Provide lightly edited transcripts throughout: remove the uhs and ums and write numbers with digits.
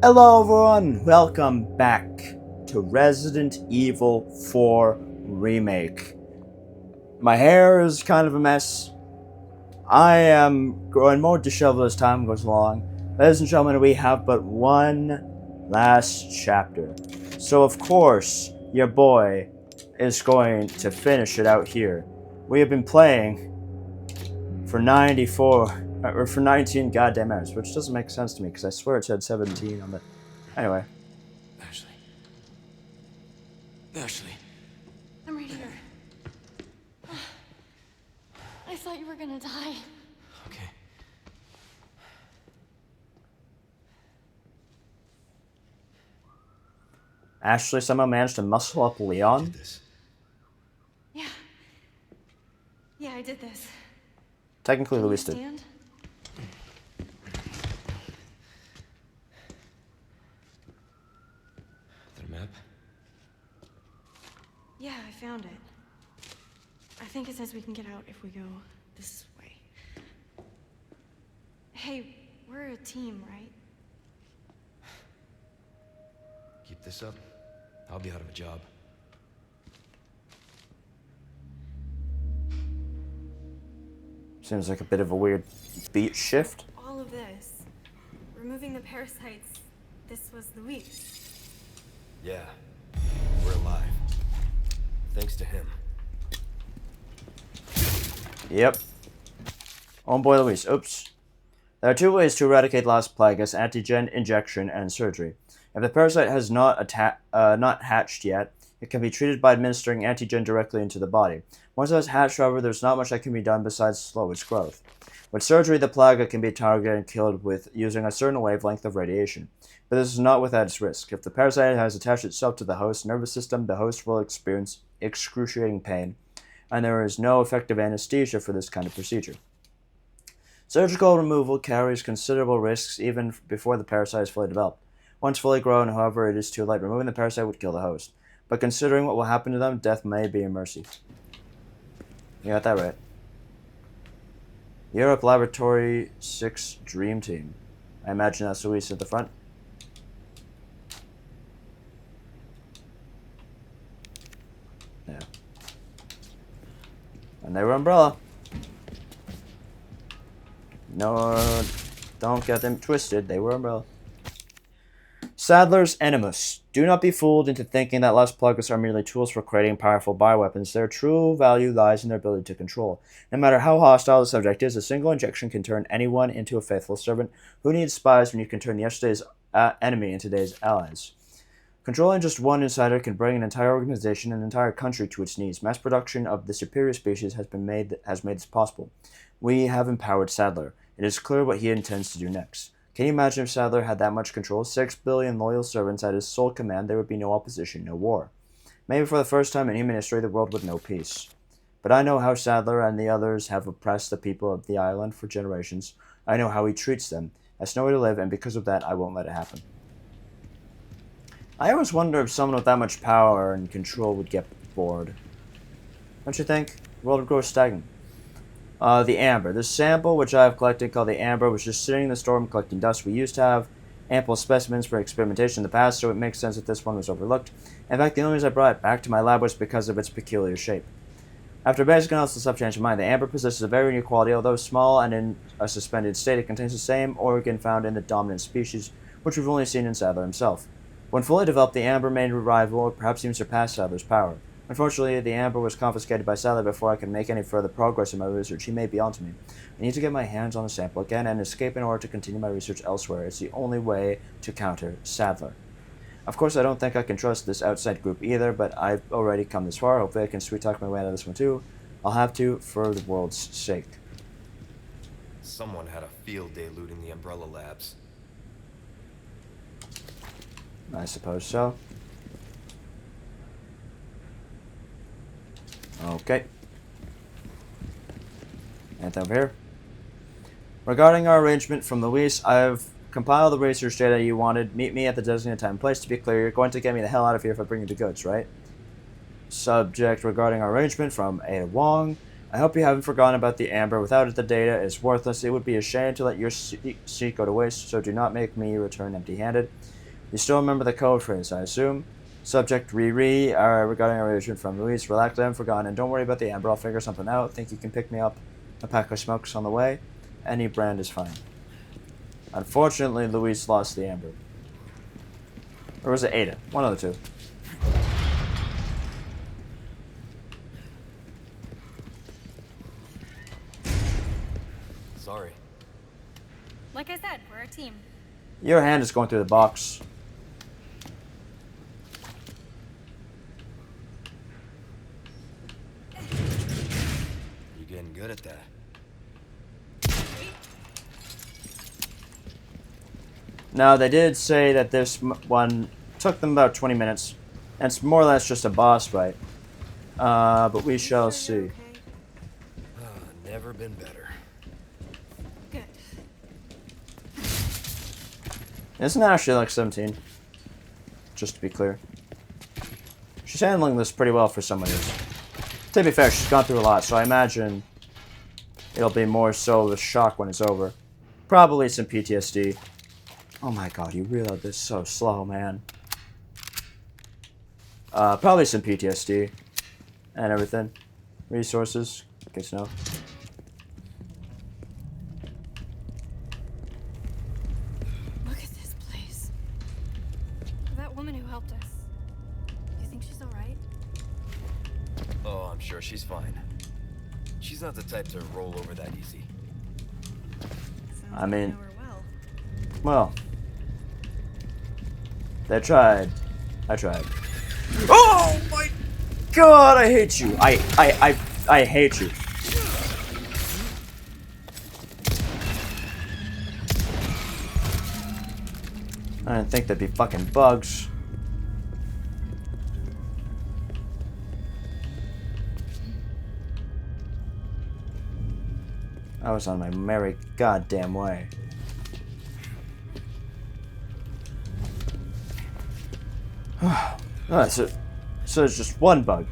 Hello everyone, welcome back to Resident Evil 4 Remake. My hair is kind of a mess. I am growing more disheveled as time goes along. Ladies and gentlemen, we have but one last chapter. So of course, your boy is going to finish it out here. We have been playing for 19 goddamn hours, which doesn't make sense to me because I swear it said 17 on the... Anyway. Ashley. Ashley. I'm right here. I thought you were gonna die. Okay. Ashley somehow managed to muscle up Leon. Did this. Yeah. Yeah, I did this. Technically, Can Luis you did. stand? The map? Yeah, I found it. I think it says we can get out if we go this way. Hey, we're a team, right? Keep this up. I'll be out of a job. Seems like a bit of a weird beat shift. All of this. Removing the parasites. This was Luis. Yeah. We're alive. Thanks to him. Yep. Oh boy, Luis. Oops. There are two ways to eradicate Las Plagas: antigen injection and surgery. If the parasite has not hatched yet, it can be treated by administering antigen directly into the body. Once it has hatched, however, there's not much that can be done besides slow its growth. With surgery, the plaga can be targeted and killed with using a certain wavelength of radiation. But this is not without its risk. If the parasite has attached itself to the host's nervous system, the host will experience excruciating pain, and there is no effective anesthesia for this kind of procedure. Surgical removal carries considerable risks even before the parasite is fully developed. Once fully grown, however, it is too late. Removing the parasite would kill the host. But considering what will happen to them, death may be a mercy. You got that right. Europe Laboratory 6 Dream Team. I imagine that's Luis at the front. Yeah. And they were Umbrella. No, don't get them twisted. They were Umbrella. Sadler's Animus. Do not be fooled into thinking that Las Plagas are merely tools for creating powerful bioweapons. Their true value lies in their ability to control. No matter how hostile the subject is, a single injection can turn anyone into a faithful servant. Who needs spies when you can turn yesterday's enemy into today's allies? Controlling just one insider can bring an entire organization and an entire country to its knees. Mass production of the superior species has made this possible. We have empowered Sadler. It is clear what he intends to do next. Can you imagine if Sadler had that much control? 6 billion loyal servants at his sole command, there would be no opposition, no war. Maybe for the first time in human history, the world would know peace. But I know how Sadler and the others have oppressed the people of the island for generations. I know how he treats them. That's no way to live, and because of that, I won't let it happen. I always wonder if someone with that much power and control would get bored. Don't you think? The world would grow stagnant. The amber. This sample, which I have collected called the amber, was just sitting in the storm collecting dust. We used to have ample specimens for experimentation in the past, so it makes sense that this one was overlooked. In fact, the only reason I brought it back to my lab was because of its peculiar shape. After basic analysis, I've changed my mind. The amber possesses a very unique quality. Although small and in a suspended state, it contains the same organ found in the dominant species, which we've only seen in Sadler himself. When fully developed, the amber may rival or perhaps even surpass Sadler's power. Unfortunately, the amber was confiscated by Sadler before I could make any further progress in my research. He may be onto me. I need to get my hands on the sample again and escape in order to continue my research elsewhere. It's the only way to counter Sadler. Of course, I don't think I can trust this outside group either, but I've already come this far. Hopefully I can sweet-talk my way out of this one too. I'll have to for the world's sake. Someone had a field day looting the Umbrella Labs. I suppose so. Okay. Anything over here? Regarding our arrangement from Luis, I've compiled the research data you wanted. Meet me at the designated time and place. To be clear, you're going to get me the hell out of here if I bring you the goods, right? Subject regarding our arrangement from Ada Wong. I hope you haven't forgotten about the amber. Without it, the data is worthless. It would be a shame to let your seek go to waste, so do not make me return empty-handed. You still remember the code phrase, I assume? Subject Riri, regarding our relation from Luis. Relax, I haven't forgotten, and don't worry about the amber. I'll figure something out. Think you can pick me up a pack of smokes on the way? Any brand is fine. Unfortunately, Luis lost the amber. Or was it Ada? One of the two. Sorry. Like I said, we're a team. Your hand is going through the box. You're getting good at that. Now, they did say that this one took them about 20 minutes. And it's more or less just a boss fight. But we shall see. Never been better. Good. Isn't it actually like 17? Just to be clear. She's handling this pretty well for someone who's... To be fair, she's gone through a lot, so I imagine it'll be more so the shock when it's over. Probably some PTSD. Oh my god, you reload this so slow, man. Probably some PTSD. And everything. Resources. Guess no. Look at this place. That woman who helped us. You think she's alright? Oh, I'm sure she's fine. She's not the type to roll over that easy. Sounds I like you mean- know her well. Well. They tried. I tried. Oh my god, I hate you. I hate you. I didn't think there'd be fucking bugs. I was on my merry goddamn way. Oh, so it's just one bug.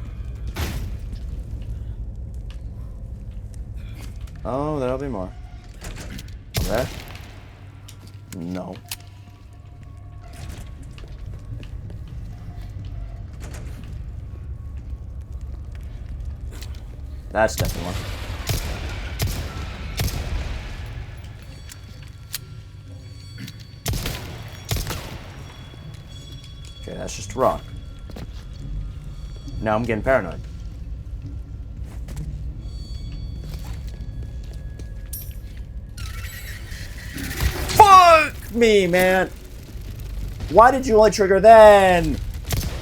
Oh, there'll be more. There? No. That's definitely one. Okay, that's just rock. Now I'm getting paranoid. Fuck me, man! Why did you only trigger then?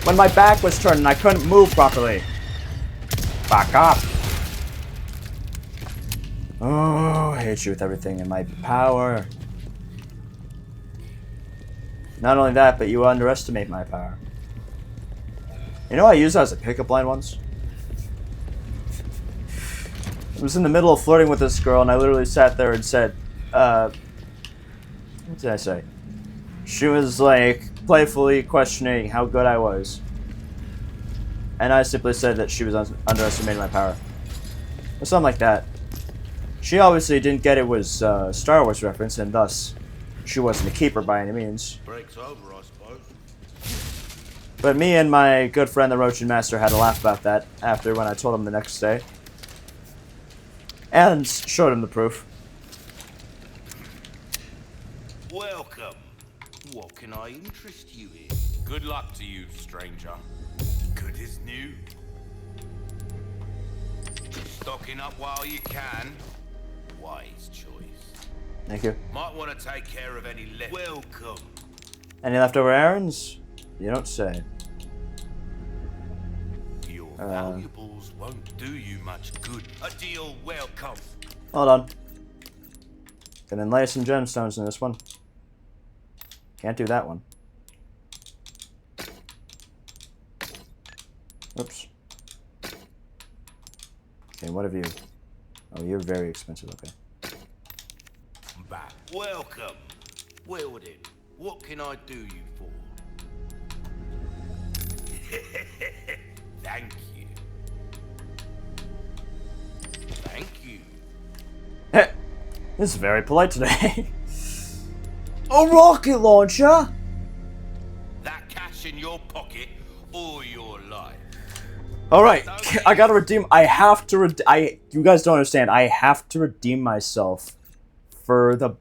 When my back was turned and I couldn't move properly. Back up. Oh, I hate you with everything in my power. Not only that, but you underestimate my power. You know, I used that as a pickup line once. I was in the middle of flirting with this girl, and I literally sat there and said, what did I say? She was, like, playfully questioning how good I was. And I simply said that she was underestimating my power. Or something like that. She obviously didn't get it was a Star Wars reference, and thus, she wasn't a keeper by any means. Break's over, I suppose. But me and my good friend, the Rochin Master, had a laugh about that after when I told him the next day. And showed him the proof. Welcome. What can I interest you in? Good luck to you, stranger. Good as new. Stocking up while you can. Wise choice. Thank you. Might want to take care of any left. Welcome. Any leftover errands? You don't say. Your valuables won't do you much good. A deal welcome. Hold on. Gonna inlay some gemstones in this one. Can't do that one. Oops. Okay, what have you? Oh, you're very expensive, okay. Back. Welcome. Well then, what can I do you for? Thank you. Thank you. This is very polite today. A rocket launcher? That cash in your pocket all your life. Alright, I gotta redeem. I have to you guys don't understand. I have to redeem myself for the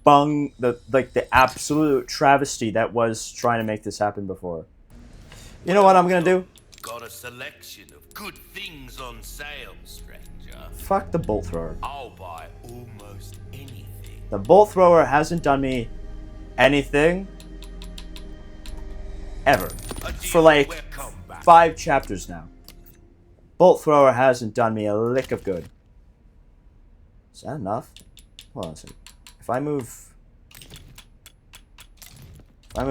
the absolute travesty that was trying to make this happen before. You know what I'm gonna do? Got a selection of good things on sale, stranger. Fuck the bolt thrower. I'll buy almost anything. The bolt thrower hasn't done me anything ever for like 5 chapters now. Bolt thrower hasn't done me a lick of good. Is that enough? Hold on a second. If I move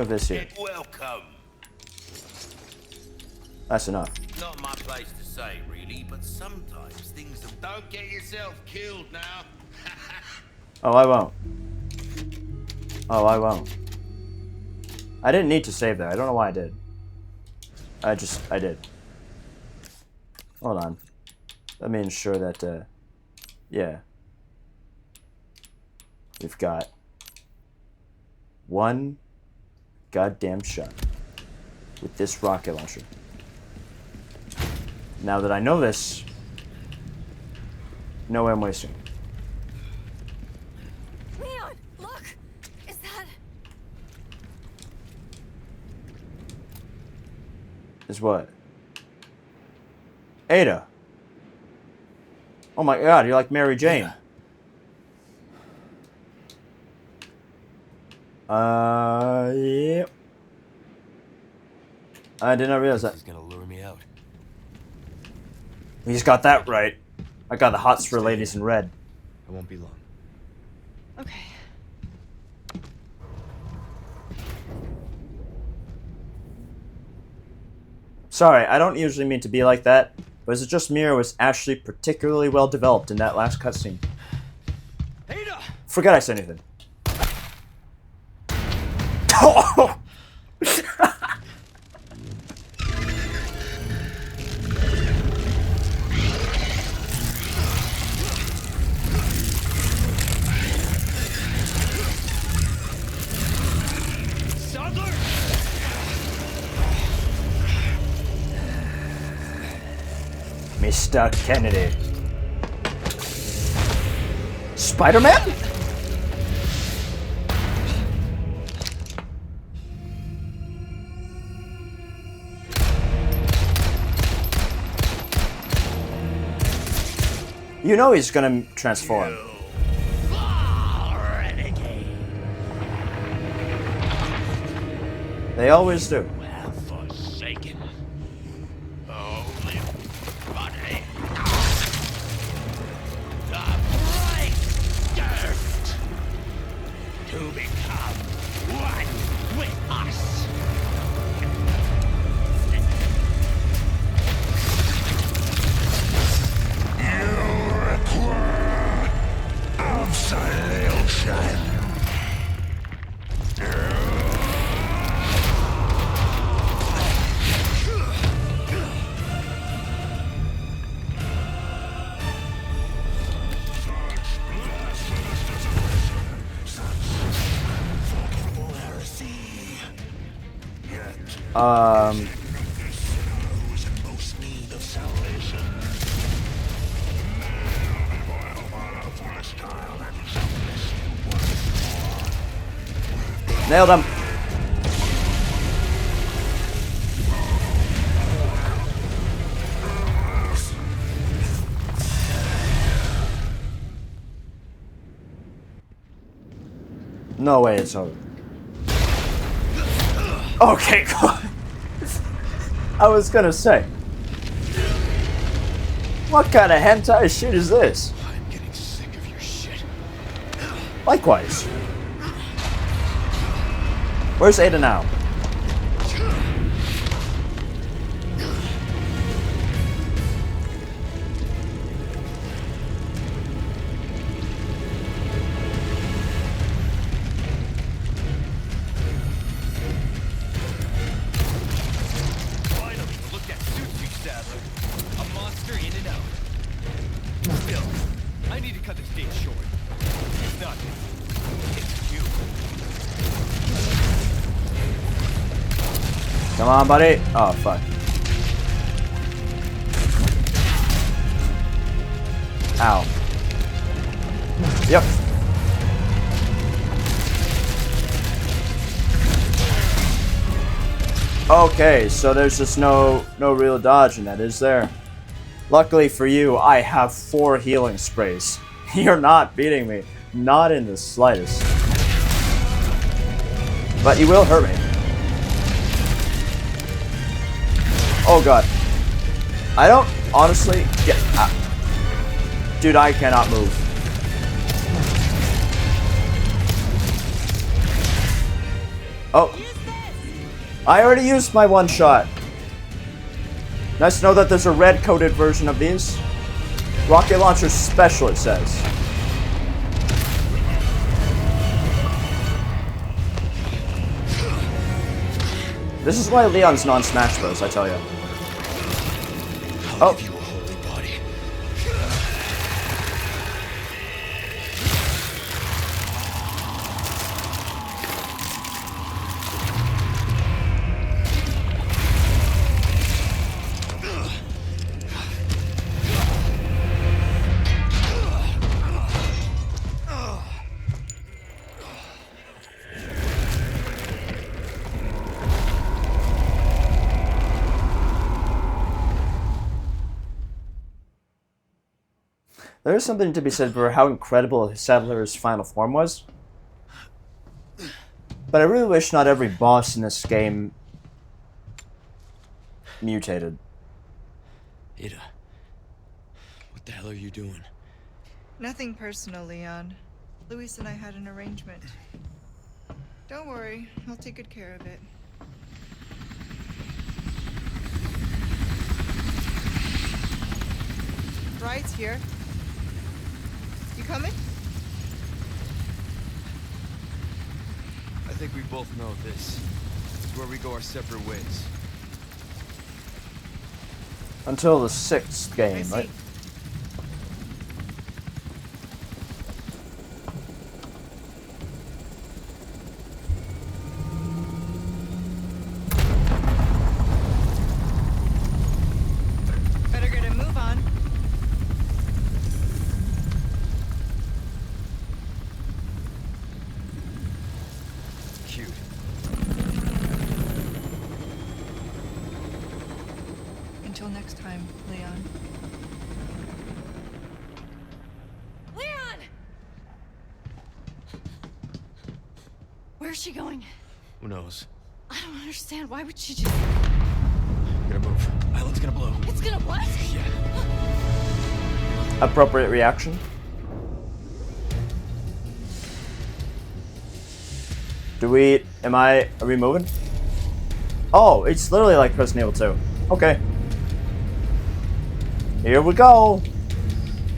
this here, Get welcome. that's enough. Not my place to say, really, but sometimes things don't get yourself killed now. Oh, I won't. Oh, I won't. I didn't need to save that. I don't know why I did. I did. Hold on. Let me ensure that, yeah. We've got 1 goddamn shot with this rocket launcher. Now that I know this, no way I'm wasting. Leon, look! Is that... Is what? Ada. Oh my god, you're like Mary Jane. Yep. I did not realize that. He's gonna lure me out. He's got that right. I got the hots for ladies in red. I won't be long. Okay. Sorry, I don't usually mean to be like that, but is it just me or was Ashley particularly well developed in that last cutscene? Ada! Forget I said anything. Oh! Mr. Kennedy. Spider-Man? You know he's gonna transform. They always do. Forsaken. Only body. The bright gift to become one with us. Absolution. Nailed him. No way it's over. Okay, cool. I was gonna say. What kind of hentai shit is this? I'm getting sick of your shit. Likewise. Where's Ada now? Finally, look at Sushi Saddler. A monster in and out. Still, Come on, buddy. Oh, fuck. Ow. Yep. Okay, so there's just no real dodge in that, is there? Luckily for you, I have 4 healing sprays. You're not beating me. Not in the slightest. But you will hurt me. Oh god. I don't honestly get... Dude, I cannot move. Oh. I already used my one shot. Nice to know that there's a red-coded version of these. Rocket Launcher Special, it says. This is why Leon's non-Smash Bros, I tell you. Oh. There is something to be said for how incredible Settler's final form was. But I really wish not every boss in this game mutated. Ada, what the hell are you doing? Nothing personal, Leon. Luis and I had an arrangement. Don't worry, I'll take good care of it. Bride's here. You coming? I think we both know this is where we go our separate ways. Until the 6th game, I see. right? Better get a move on. Cute. Until next time, Leon. Leon! Where's she going? Who knows? I don't understand. Why would she just... We're gonna move. Island's gonna blow. It's gonna what? Yeah. Appropriate reaction. Are we moving? Oh, it's literally like Resident Evil 2. Okay. Here we go.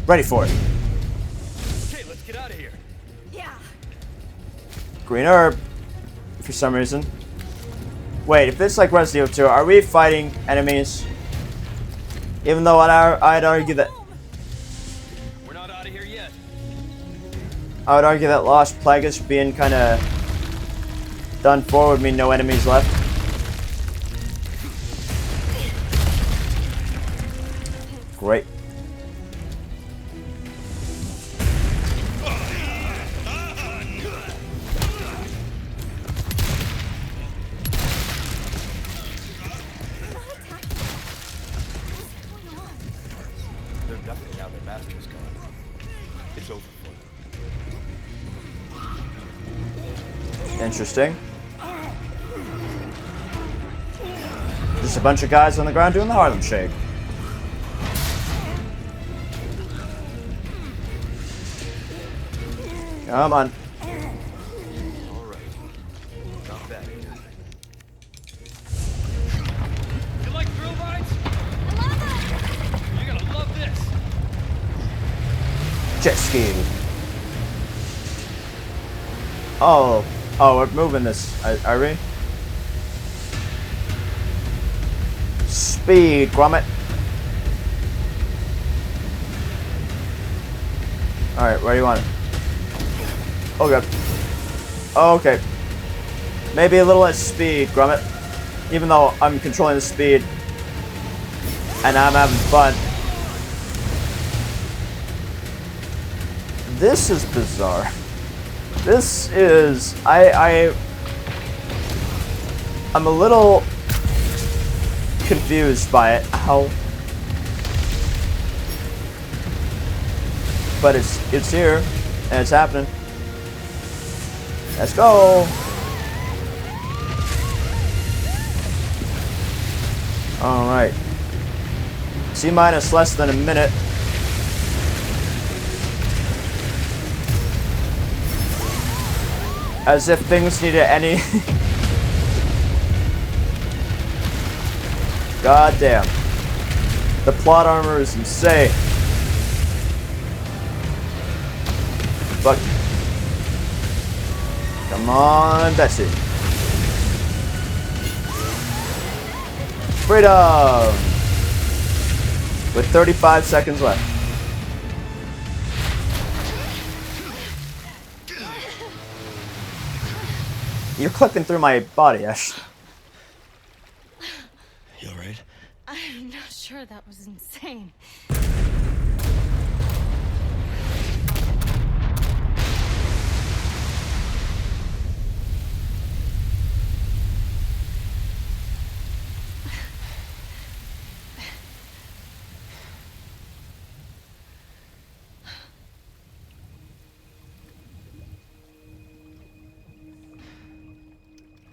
Ready for it. Okay, let's get out of here. Yeah. Green herb. For some reason. Wait, if it's like Resident Evil 2, are we fighting enemies? Even though I'd argue that... We're not out of here yet. I would argue that Lost Plagueis being kind of done for would mean no enemies left. Great. They're ducking now their master's gone. It's over for them. Interesting. Just a bunch of guys on the ground doing the Harlem Shake. Come on. All right. Not bad. You like thrill rides? I love it! You're gonna love this. Jet ski. Oh, we're moving this. Are we? Speed, grommet. Alright, where do you want it? Oh god. Oh, okay. Maybe a little less speed, grommet. even though I'm controlling the speed and I'm having fun. This is bizarre. This is... I'm a little confused by it. How... But it's here, and it's happening. Let's go! Alright. C-minus less than a minute. As if things needed any... God damn. The plot armor is insane. Fuck. Come on, Betsy. Freedom! With 35 seconds left. You're clipping through my body, Ash. You alright? I'm not sure, that was insane.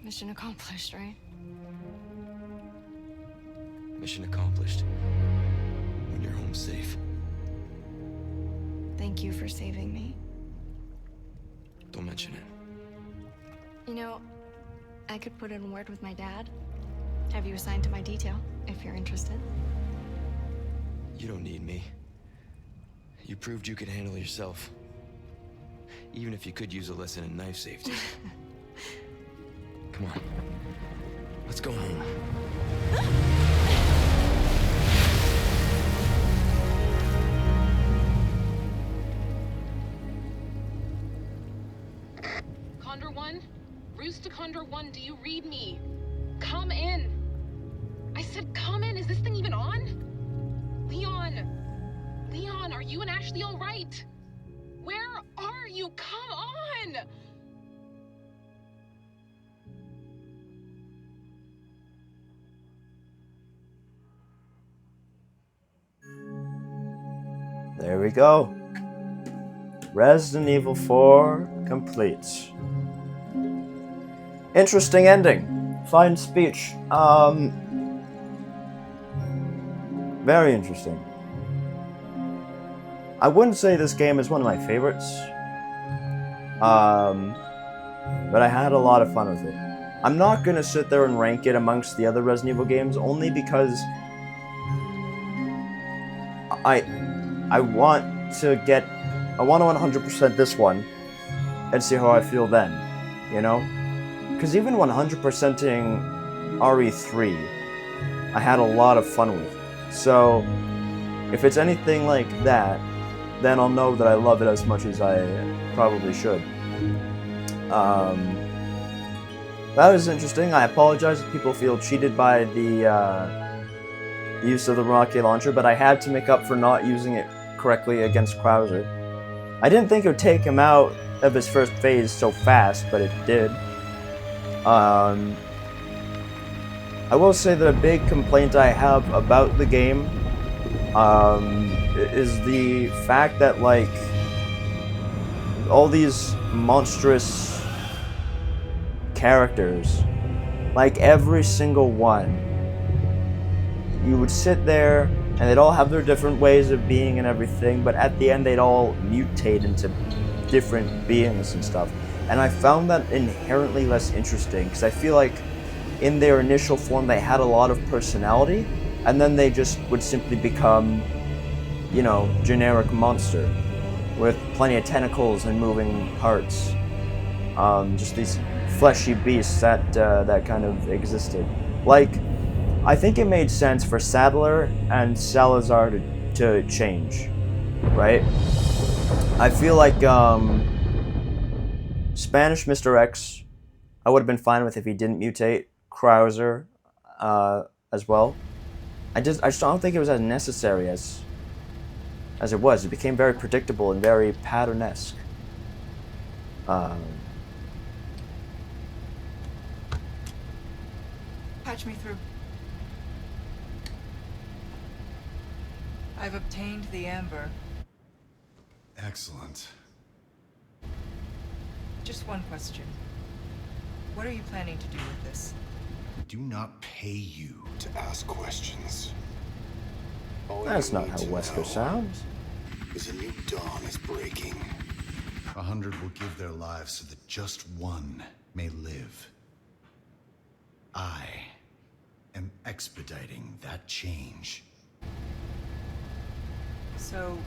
Mission accomplished, right? Mission accomplished. When you're home safe. Thank you for saving me. Don't mention it. You know, I could put in a word with my dad. Have you assigned to my detail, if you're interested. You don't need me. You proved you could handle yourself. Even if you could use a lesson in knife safety. Come on. Let's go home. Condor 1? Rooster Condor 1, do you read me? Come in. I said come in. Is this thing even on? Leon. Leon, are you and Ashley all right? Where are you? Come on! There we go. Resident Evil 4 complete. Interesting ending. Fine speech. Very interesting. I wouldn't say this game is one of my favorites. But I had a lot of fun with it. I'm not gonna sit there and rank it amongst the other Resident Evil games, only because I want to 100% this one and see how I feel then, you know? Because even 100%ing RE3, I had a lot of fun with. So, if it's anything like that, then I'll know that I love it as much as I probably should. That was interesting. I apologize if people feel cheated by the use of the rocket launcher, but I had to make up for not using it correctly against Krauser. I didn't think it would take him out of his first phase so fast, but it did. I will say that a big complaint I have about the game is the fact that, like, all these monstrous characters, like every single one, you would sit there and they'd all have their different ways of being and everything, but at the end they'd all mutate into different beings and stuff. And I found that inherently less interesting, because I feel like in their initial form they had a lot of personality, and then they just would simply become, you know, generic monster with plenty of tentacles and moving parts. Just these fleshy beasts that that kind of existed. Like, I think it made sense for Sadler and Salazar to change, right? I feel like Spanish Mr. X, I would have been fine with if he didn't mutate. Krauser, as well. I just don't think it was as necessary as it was. It became very predictable and very pattern-esque. Patch me through. I've obtained the amber. Excellent. Just one question. What are you planning to do with this? We do not pay you to ask questions. All That's you not need how to Wesker know sounds. is a new dawn is breaking. 100 will give their lives so that just one may live. I am expediting that change. So,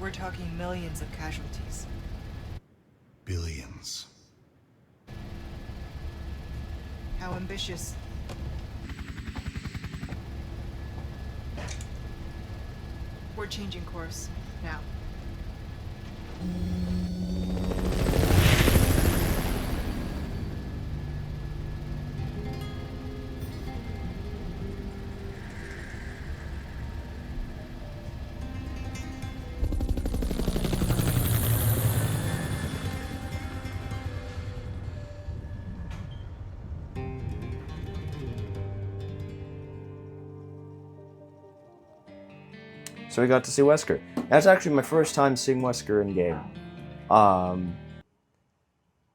we're talking millions of casualties. Billions. How ambitious. We're changing course now. So we got to see Wesker. That's actually my first time seeing Wesker in game.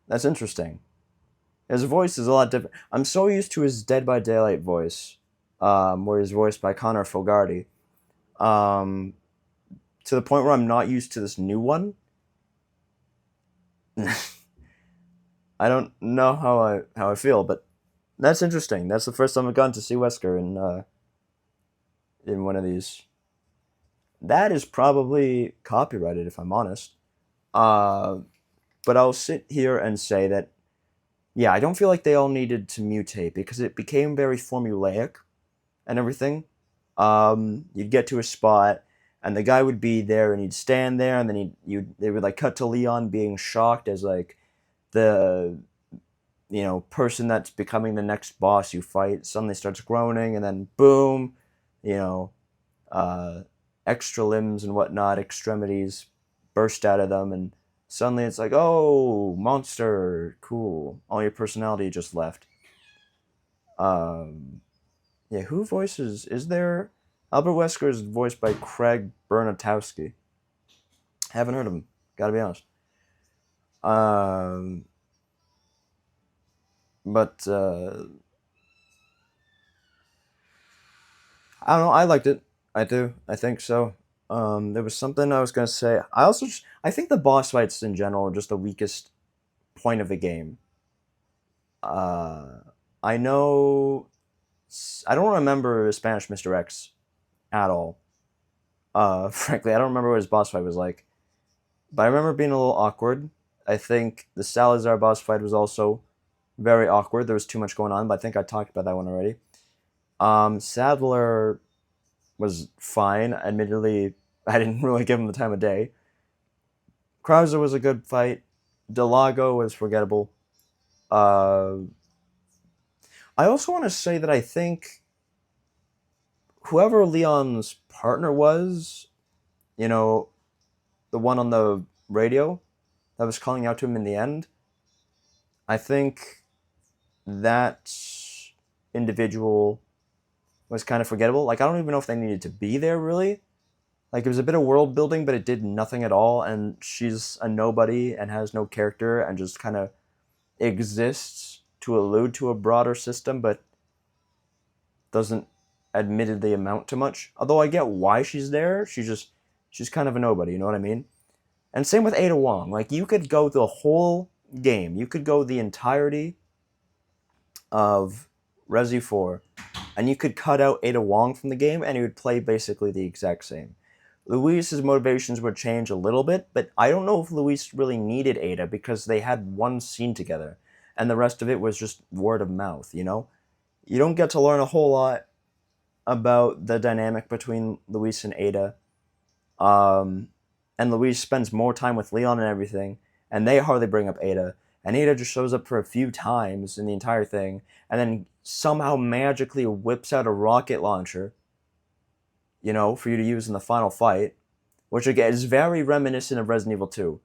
That's interesting. His voice is a lot different. I'm so used to his Dead by Daylight voice, where he's voiced by Connor Fogarty, to the point where I'm not used to this new one. I don't know how I feel, but that's interesting. That's the first time I've gotten to see Wesker in one of these. That is probably copyrighted, if I'm honest. But I'll sit here and say that, yeah, I don't feel like they all needed to mutate because it became very formulaic and everything. You'd get to a spot, and the guy would be there, and he'd stand there, and then they would like cut to Leon being shocked as like the person that's becoming the next boss you fight suddenly starts groaning, and then boom, extra limbs and whatnot, extremities burst out of them, and suddenly it's like, oh, monster, cool. All your personality just left. Yeah, who voices? Is there? Albert Wesker is voiced by Craig Bernatowski. Haven't heard of him. Gotta be honest. But I don't know. I liked it. I do. I think so. There was something I was gonna say. I think the boss fights in general are just the weakest point of the game. I know. I don't remember Spanish Mr. X at all. Frankly, I don't remember what his boss fight was like. But I remember being a little awkward. I think the Salazar boss fight was also very awkward. There was too much going on, but I think I talked about that one already. Sadler was fine. Admittedly, I didn't really give him the time of day. Krauser was a good fight. Delago was forgettable. I also want to say that I think whoever Leon's partner was, the one on the radio that was calling out to him in the end, I think that individual was kind of forgettable. Like, I don't even know if they needed to be there, really. Like, it was a bit of world building, but it did nothing at all, and she's a nobody and has no character and just kind of exists to allude to a broader system, but doesn't admittedly amount to much. Although I get why she's there, she's kind of a nobody, you know what I mean? And same with Ada Wong. Like, you could go the whole game, you could go the entirety of Resi 4, and you could cut out Ada Wong from the game, and it would play basically the exact same. Luis's motivations would change a little bit, but I don't know if Luis really needed Ada because they had one scene together, and the rest of it was just word of mouth, You don't get to learn a whole lot about the dynamic between Luis and Ada. And Luis spends more time with Leon and everything, and they hardly bring up Ada. and Ada just shows up for a few times in the entire thing, and then somehow magically whips out a rocket launcher, you know, for you to use in the final fight, which again is very reminiscent of Resident Evil 2.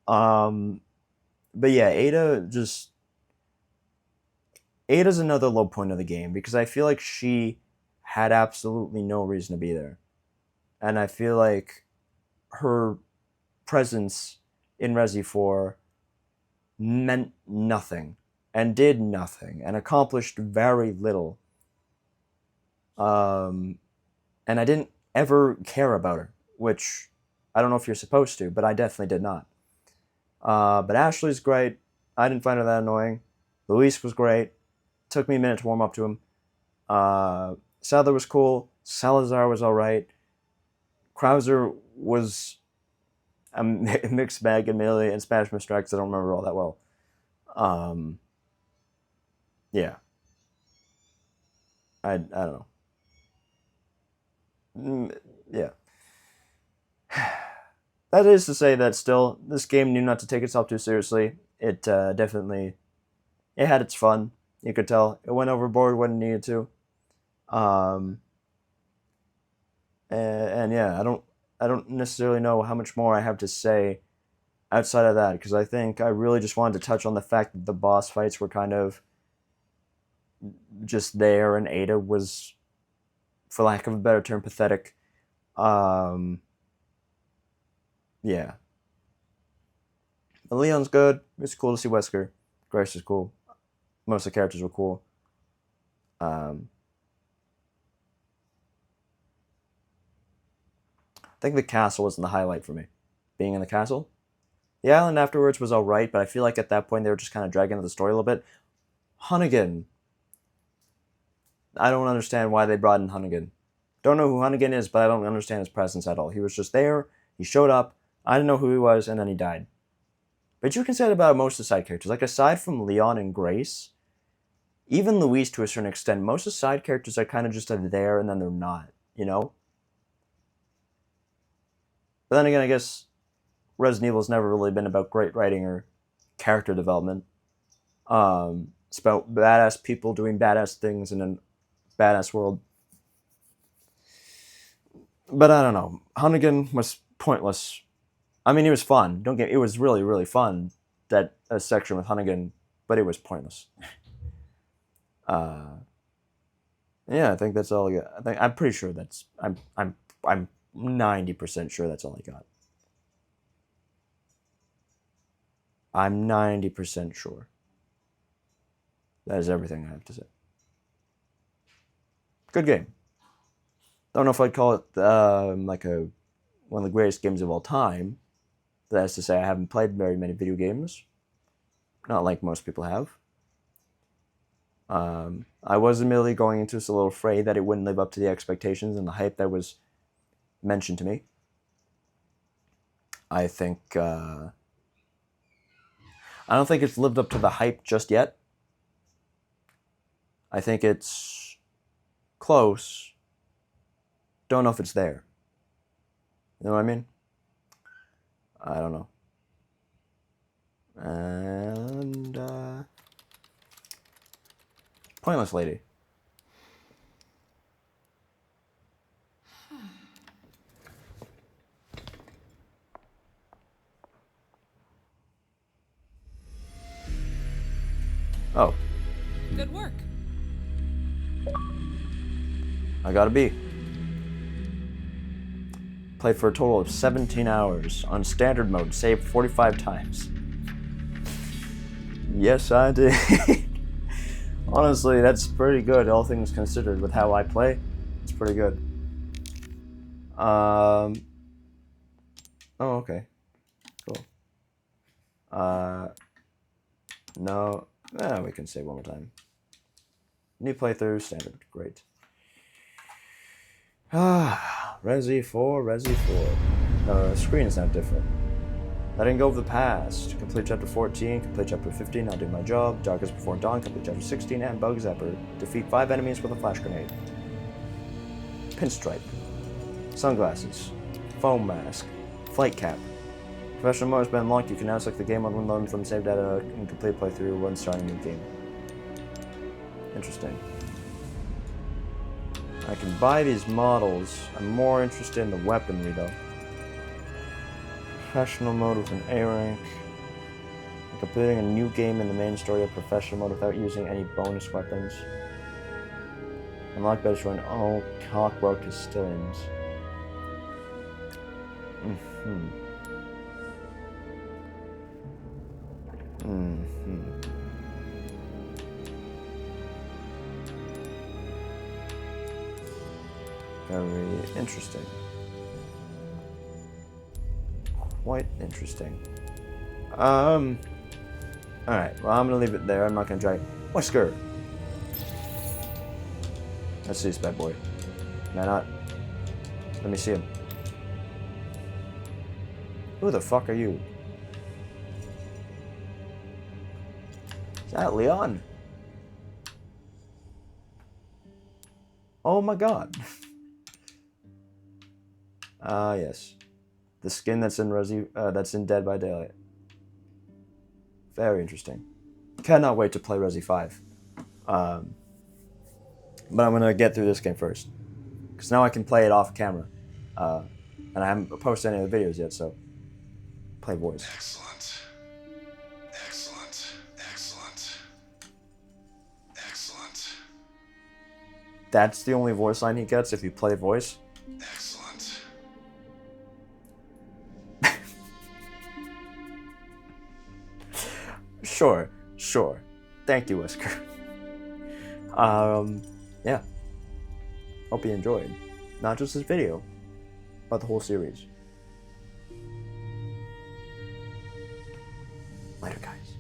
But yeah, Ada's another low point of the game, because I feel like she had absolutely no reason to be there. And I feel like her presence in Resi 4 meant nothing, and did nothing, and accomplished very little. And I didn't ever care about her, which I don't know if you're supposed to, but I definitely did not. But Ashley's great. I didn't find her that annoying. Luis was great. Took me a minute to warm up to him. Sadler was cool. Salazar was alright. Krauser was a mixed bag, admittedly, and Spanish Mr. X I don't remember all that well. Yeah. I don't know. Yeah. That is to say that still, this game knew not to take itself too seriously. It definitely, it had its fun. You could tell it went overboard when it needed to. And yeah, I don't necessarily know how much more I have to say outside of that, because I think I really just wanted to touch on the fact that the boss fights were kind of just there, and Ada was, for lack of a better term, pathetic. Yeah. But Leon's good. It's cool to see Wesker. Grace is cool. Most of the characters were cool. I think the castle wasn't the highlight for me. Being in the castle. The island afterwards was alright, but I feel like at that point they were just kind of dragging the story a little bit. Hunnigan. I don't understand why they brought in Hunnigan. Don't know who Hunnigan is, but I don't understand his presence at all. He was just there, he showed up, I didn't know who he was, and then he died. But you can say that about most of the side characters. Like, aside from Leon and Grace, even Luis to a certain extent, most of the side characters are kind of just there and then they're not, you know? But then again, I guess Resident Evil's never really been about great writing or character development. It's about badass people doing badass things in a badass world. But I don't know. Hunnigan was pointless. I mean, it was fun. It was really, really fun, that section with Hunnigan, but it was pointless. Yeah, I think that's all I got. I'm pretty sure that's. I'm 90% sure that's all I got. I'm 90% sure. That is everything I have to say. Good game. Don't know if I'd call it like one of the greatest games of all time. That is to say, I haven't played very many video games. Not like most people have. I was admittedly going into this a little afraid that it wouldn't live up to the expectations and the hype that was mentioned to me. I think... I don't think it's lived up to the hype just yet. I think it's close. Don't know if it's there. You know what I mean? I don't know. And, Pointless Lady. Oh. Good work. I got a B. Played for a total of 17 hours. On standard mode, saved 45 times. Yes, I did. Honestly, that's pretty good, all things considered, with how I play. It's pretty good. Oh, okay. Cool. No. We can save one more time. New playthrough, standard. Great. Resi 4, Resi 4. Screen is now different. Letting go of the past. Complete chapter 14, complete chapter 15, I'll do my job. Darkest before dawn, complete chapter 16, and Bug Zapper. Defeat 5 enemies with a flash grenade. Pinstripe. Sunglasses. Foam mask. Flight cap. Professional mode has been unlocked. You can now select the game mode when loading from save data and complete playthrough when starting a new game. Interesting. I can buy these models. I'm more interested in the weaponry though. Professional mode with an A rank. Completing a new game in the main story of professional mode without using any bonus weapons. Unlocked by destroying all Clockwork Castilians. Very interesting. Quite interesting. Alright, well, I'm gonna leave it there. I'm not gonna drag. Wesker! Let's see this bad boy. Can I not? Let me see him. Who the fuck are you? Is that Leon? Oh my god. Ah, yes. The skin that's in that's in Dead by Daylight. Very interesting. Cannot wait to play Resi 5. But I'm gonna get through this game first. Because now I can play it off camera. And I haven't posted any of the videos yet, so play voice. Excellent. Excellent. Excellent. Excellent. That's the only voice line he gets if you play voice. Excellent. Sure. Thank you, Wesker. Yeah. Hope you enjoyed. Not just this video, but the whole series. Later, guys.